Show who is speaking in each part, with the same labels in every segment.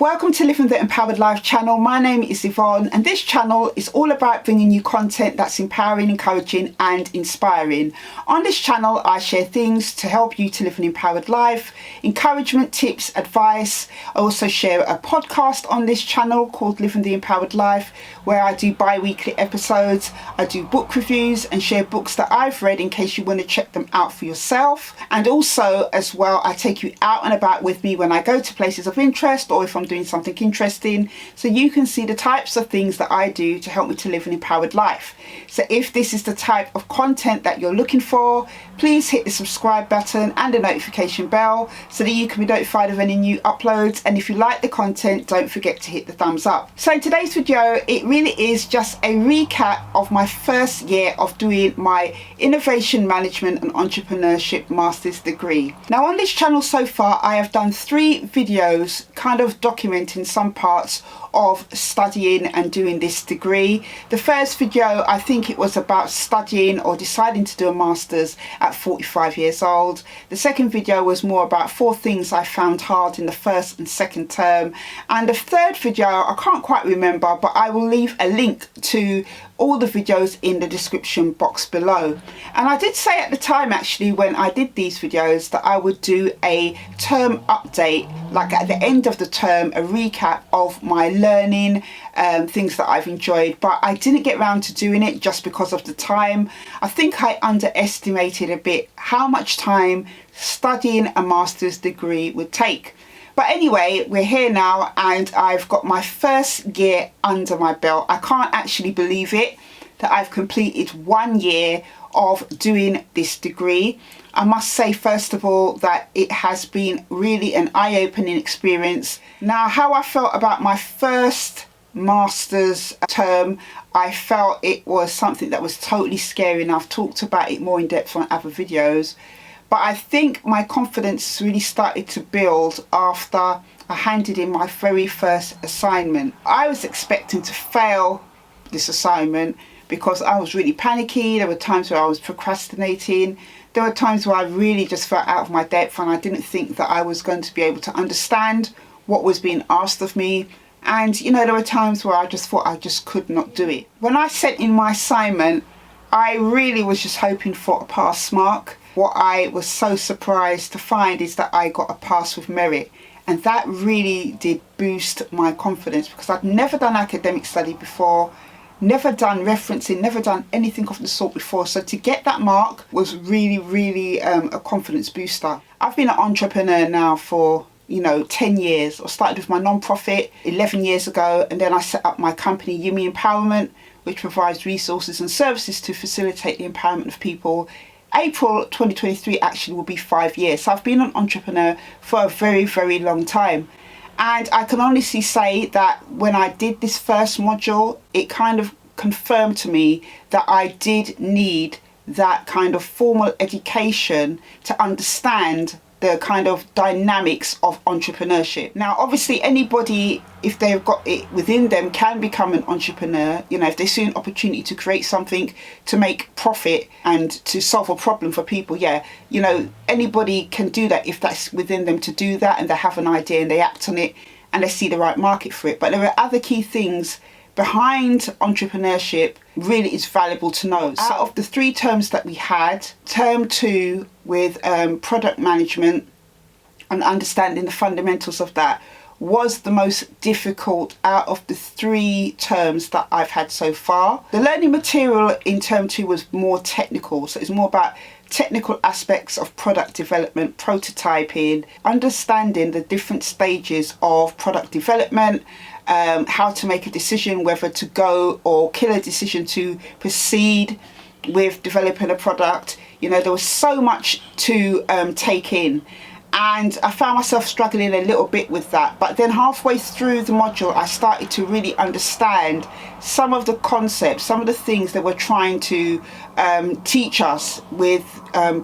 Speaker 1: Welcome to Living the Empowered Life channel. My name is Yvonne and this channel is all about bringing you content that's empowering, encouraging and inspiring. On this channel I share things to help you to live an empowered life, encouragement, tips, advice. I also share a podcast on this channel called Living the Empowered Life where I do bi-weekly episodes. I do book reviews and share books that I've read in case you want to check them out for yourself. And also as well I take you out and about with me when I go to places of interest or if I'm doing something interesting, so you can see the types of things that I do to help me to live an empowered life. So if this is the type of content that you're looking for, please hit the subscribe button and the notification bell so that you can be notified of any new uploads. And if you like the content, don't forget to hit the thumbs up. So in today's video, it really is just a recap of my first year of doing my innovation management and entrepreneurship master's degree. Now on this channel so far, I have done 3 videos kind of documenting some parts of studying and doing this degree. The first video, I think it was about studying or deciding to do a master's at 45 years old. The second video was more about 4 things I found hard in the first and second term. And the third video, I can't quite remember, but I will leave a link to all the videos in the description box below. And I did say at the time actually when I did these videos that I would do a term update, like at the end of the term, a recap of my learning, things that I've enjoyed, but I didn't get around to doing it just because of the time. I think I underestimated a bit how much time studying a master's degree would take. But anyway, we're here now and I've got my first year under my belt. I can't actually believe it that I've completed 1 year of doing this degree. I must say first of all that it has been really an eye-opening experience. Now, how I felt about my first master's term, I felt it was something that was totally scary, and I've talked about it more in depth on other videos. But I think my confidence really started to build after I handed in my very first assignment. I was expecting to fail this assignment because I was really panicky. There were times where I was procrastinating. There were times where I really just felt out of my depth and I didn't think that I was going to be able to understand what was being asked of me. And you know, there were times where I just thought I just could not do it. When I sent in my assignment, I really was just hoping for a pass mark. What I was so surprised to find is that I got a pass with merit, and that really did boost my confidence because I'd never done academic study before, never done referencing, never done anything of the sort before. So to get that mark was really a confidence booster. I've been an entrepreneur now for 10 years. I started with my non-profit 11 years ago, and then I set up my company Yumi Empowerment, which provides resources and services to facilitate the empowerment of people. April 2023 actually will be 5 years. So I've been an entrepreneur for a very long time. And I can honestly say that when I did this first module, it kind of confirmed to me that I did need that kind of formal education to understand the kind of dynamics of entrepreneurship. Now, obviously anybody, if they've got it within them, can become an entrepreneur. If they see an opportunity to create something, to make profit and to solve a problem for people, anybody can do that if that's within them to do that and they have an idea and they act on it and they see the right market for it. But there are other key things behind entrepreneurship really is valuable to know. Out of the 3 terms that we had, term 2 with product management and understanding the fundamentals of that was the most difficult out of the 3 terms that I've had so far. The learning material in term 2 was more technical, so it's more about technical aspects of product development, prototyping, understanding the different stages of product development, how to make a decision whether to go or kill a decision to proceed with developing a product. There was so much to take in, and I found myself struggling a little bit with that. But then halfway through the module I started to really understand some of the concepts, some of the things that we're trying to teach us with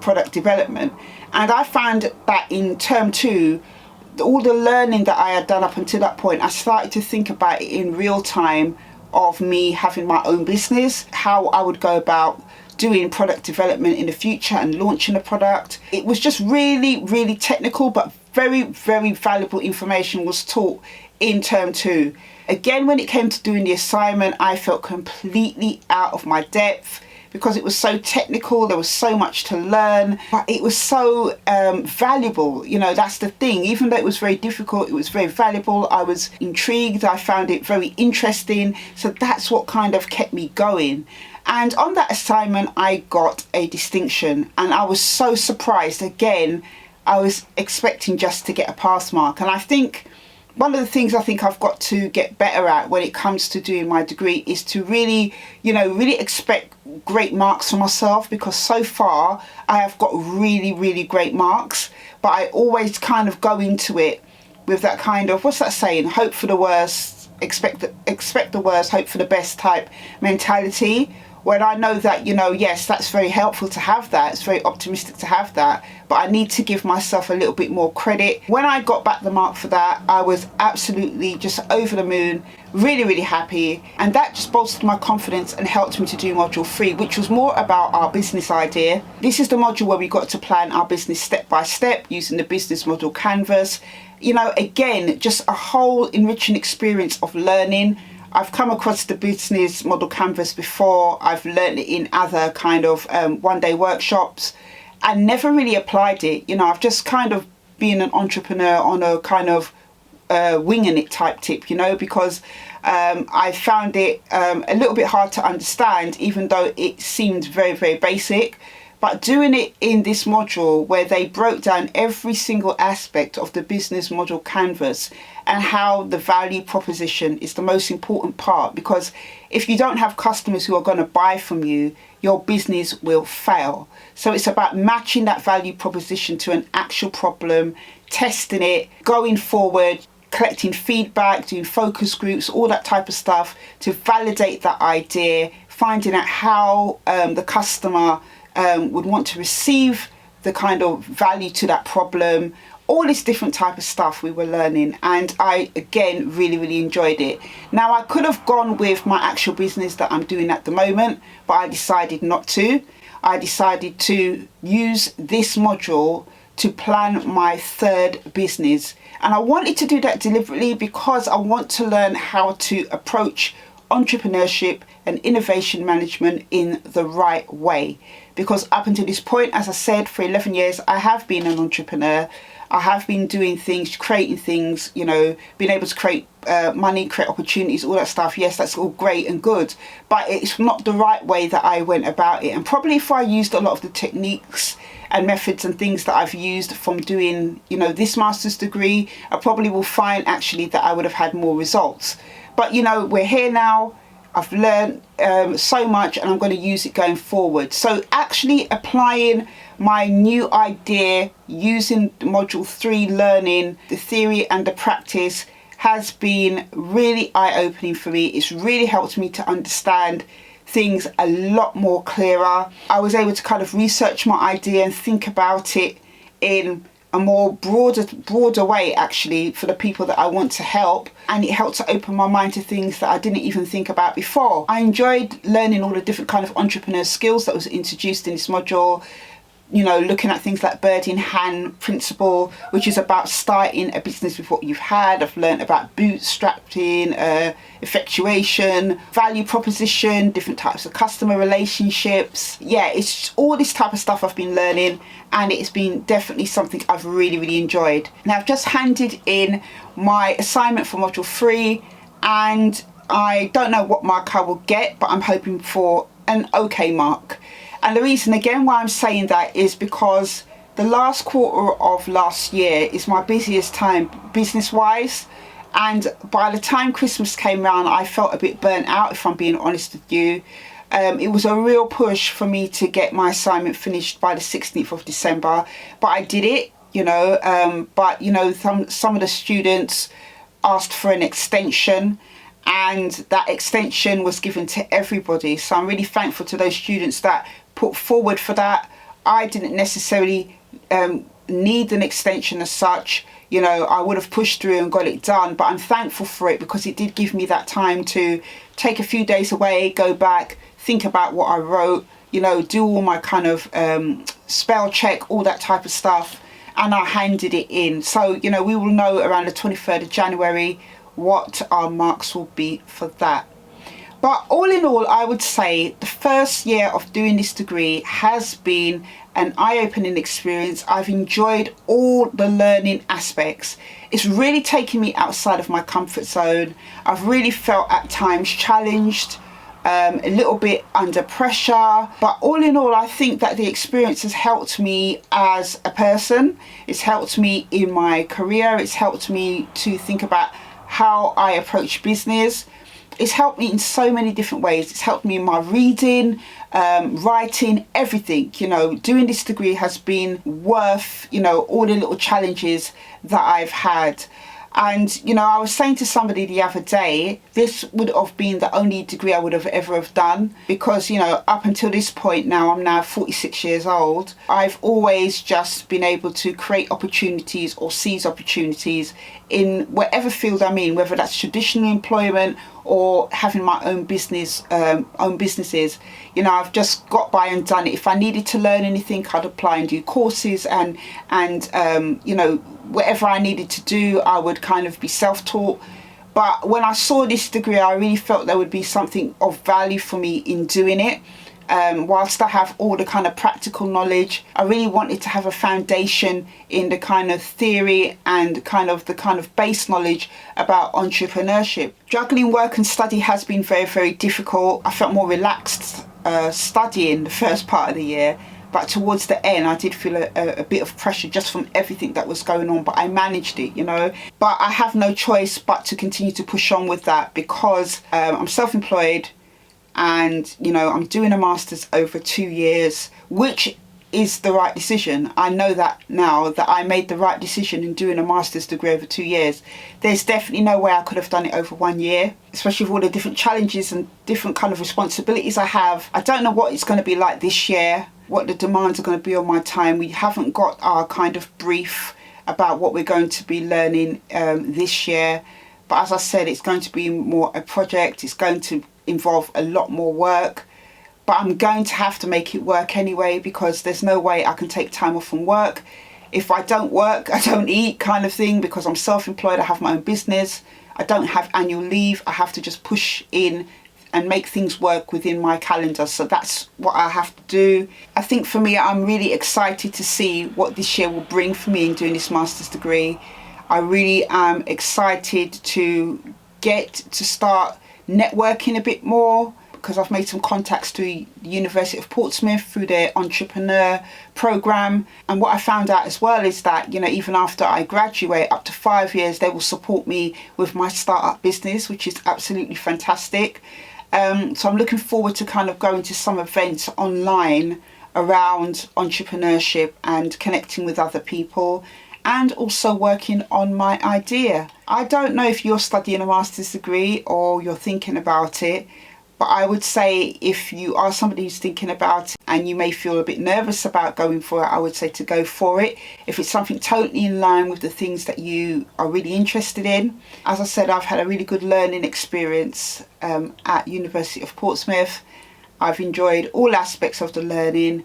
Speaker 1: product development. And I found that in term 2, all the learning that I had done up until that point, I started to think about it in real time of me having my own business, how I would go about doing product development in the future and launching a product. It was just really technical but very, very valuable information was taught in term 2. Again, when it came to doing the assignment, I felt completely out of my depth because it was so technical. There was so much to learn, but it was so valuable. You know, that's the thing. Even though it was very difficult, it was very valuable. I was intrigued. I found it very interesting. So that's what kind of kept me going. And on that assignment, I got a distinction, and I was so surprised. Again, I was expecting just to get a pass mark. And I think one of the things I think I've got to get better at when it comes to doing my degree is to really, really expect great marks for myself, because so far I have got really, really great marks, but I always kind of go into it with that kind of, what's that saying? Hope for the worst, expect the worst, hope for the best type mentality. When I know that, yes, that's very helpful to have that. It's very optimistic to have that. But I need to give myself a little bit more credit. When I got back the mark for that, I was absolutely just over the moon, really, really happy. And that just bolstered my confidence and helped me to do module 3, which was more about our business idea. This is the module where we got to plan our business step by step using the business model canvas. Again, just a whole enriching experience of learning. I've come across the business model canvas before. I've learned it in other kind of one-day workshops and never really applied it. I've just kind of been an entrepreneur on a kind of winging it type tip, because I found it a little bit hard to understand, even though it seemed very, very basic. But doing it in this module where they broke down every single aspect of the business model canvas and how the value proposition is the most important part, because if you don't have customers who are going to buy from you, your business will fail. So it's about matching that value proposition to an actual problem, testing it, going forward, collecting feedback, doing focus groups, all that type of stuff to validate that idea, finding out how the customer would want to receive the kind of value to that problem, all this different type of stuff we were learning. And I, again, really, really enjoyed it. Now, I could have gone with my actual business that I'm doing at the moment, but I decided not to. I decided to use this module to plan my 3rd business. And I wanted to do that deliberately because I want to learn how to approach entrepreneurship and innovation management in the right way. Because up until this point, as I said, for 11 years, I have been an entrepreneur. I have been doing things, creating things, being able to create money, create opportunities, all that stuff. Yes, that's all great and good, but it's not the right way that I went about it. And probably if I used a lot of the techniques and methods and things that I've used from doing, this master's degree, I probably will find actually that I would have had more results. But, we're here now. I've learned so much, and I'm going to use it going forward. So actually applying my new idea using module 3, learning the theory and the practice, has been really eye-opening for me. It's really helped me to understand things a lot more clearer. I was able to kind of research my idea and think about it in a more broader way, actually, for the people that I want to help. And it helped to open my mind to things that I didn't even think about before. I enjoyed learning all the different kind of entrepreneur skills that was introduced in this module. Looking at things like bird in hand principle, which is about starting a business with what you've had. I've learned about bootstrapping, effectuation, value proposition, different types of customer relationships. Yeah, it's all this type of stuff I've been learning, and it's been definitely something I've really, really enjoyed. Now, I've just handed in my assignment for module 3, and I don't know what mark I will get, but I'm hoping for an okay mark. And the reason again why I'm saying that is because the last quarter of last year is my busiest time business wise, and by the time Christmas came around I felt a bit burnt out, if I'm being honest with you. It was a real push for me to get my assignment finished by the 16th of December, but I did it, but some of the students asked for an extension, and that extension was given to everybody. So I'm really thankful to those students that put forward for that. I didn't necessarily need an extension as such. I would have pushed through and got it done, but I'm thankful for it because it did give me that time to take a few days away, go back, think about what I wrote, do all my kind of spell check, all that type of stuff. and I handed it in. So, you know, we will know around the 23rd of January what our marks will be for that. But all in all, I would say the first year of doing this degree has been an eye-opening experience. I've enjoyed all the learning aspects. It's really taken me outside of my comfort zone. I've really felt at times challenged, a little bit under pressure. But all in all, I think that the experience has helped me as a person. It's helped me in my career. It's helped me to think about how I approach business. It's helped me in so many different ways. It's helped me in my reading, writing, everything. You know, doing this degree has been worth, you know, all the little challenges that I've had. And, you know, I was saying to somebody the other day, this would have been the only degree I would have ever have done, because, you know, up until this point now, I'm now 46 years old. I've always just been able to create opportunities or seize opportunities in whatever field I'm in, whether that's traditional employment or having my own businesses. You know, I've just got by and done it. If I needed to learn anything, I'd apply and do courses and you know, whatever I needed to do, I would kind of be self-taught. But when I saw this degree, I really felt there would be something of value for me in doing it. Whilst I have all the kind of practical knowledge, I really wanted to have a foundation in the kind of theory and the kind of base knowledge about entrepreneurship. Juggling work and study has been very, very difficult. I felt more relaxed studying the first part of the year, but towards the end I did feel a bit of pressure just from everything that was going on, but I managed it, you know. But I have no choice but to continue to push on with that, because I'm self-employed. And, you know, I'm doing a master's over 2 years, which is the right decision. I know that now, that I made the right decision in doing a master's degree over 2 years. There's definitely no way I could have done it over 1 year, especially with all the different challenges and different kind of responsibilities I have. I don't know what it's going to be like this year, what the demands are going to be on my time. We haven't got our kind of brief about what we're going to be learning this year. But as I said, it's going to be more a project. It's going to involve a lot more work, but I'm going to have to make it work anyway, because there's no way I can take time off from work. If I don't work, I don't eat, kind of thing, because I'm self-employed. I have my own business. I don't have annual leave. I have to just push in and make things work within my calendar. So that's what I have to do. I think for me, I'm really excited to see what this year will bring for me in doing this master's degree. I really am excited to get to start networking a bit more, because I've made some contacts to the University of Portsmouth through their entrepreneur program. And what I found out as well is that, you know, even after I graduate, up to 5 years, they will support me with my startup business, which is absolutely fantastic. So I'm looking forward to kind of going to some events online around entrepreneurship and connecting with other people, and also working on my idea. I don't know if you're studying a master's degree or you're thinking about it, but I would say if you are somebody who's thinking about it and you may feel a bit nervous about going for it, I would say to go for it. If it's something totally in line with the things that you are really interested in. As I said, I've had a really good learning experience at University of Portsmouth. I've enjoyed all aspects of the learning,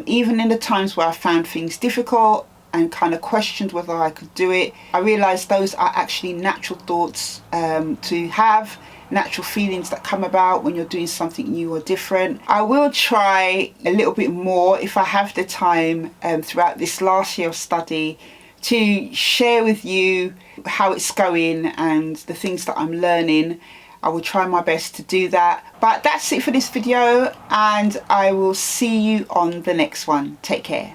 Speaker 1: even in the times where I found things difficult and kind of questioned whether I could do it. I realised those are actually natural thoughts to have, natural feelings that come about when you're doing something new or different. I will try a little bit more if I have the time throughout this last year of study to share with you how it's going and the things that I'm learning. I will try my best to do that. But that's it for this video, and I will see you on the next one. Take care.